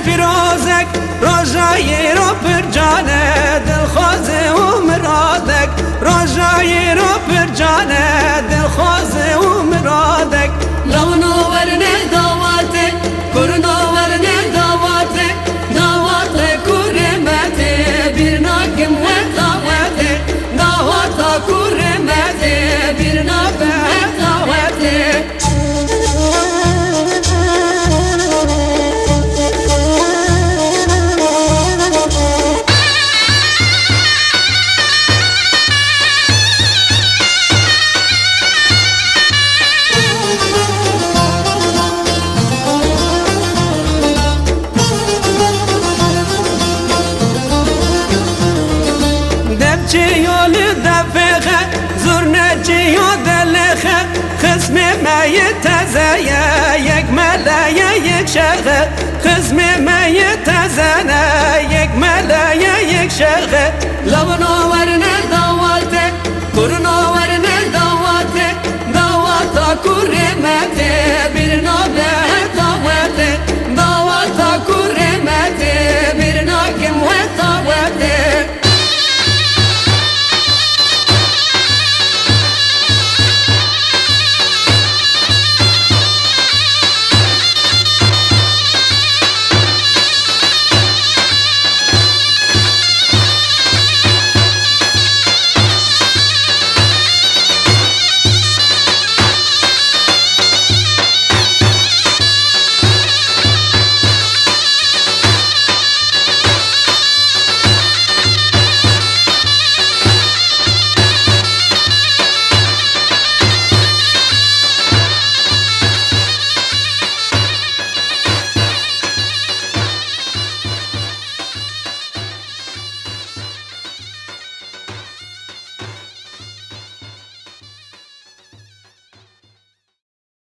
پیرازک راجای رو پر جانه دلخواز و مرادک راجای رو پر جانه دلخواز و مرادک لونو ورنه دعواته کرنو ورنه دعواته دعواته کرمته bir nakim hekavete da'vata kurmete bir nakim hekavete Ciyoli defehe zurne ciyo delehe Kısmi meyi tezeye yek meleye yek şehe Kısmi meyi tezene yek meleye yek şehe لونو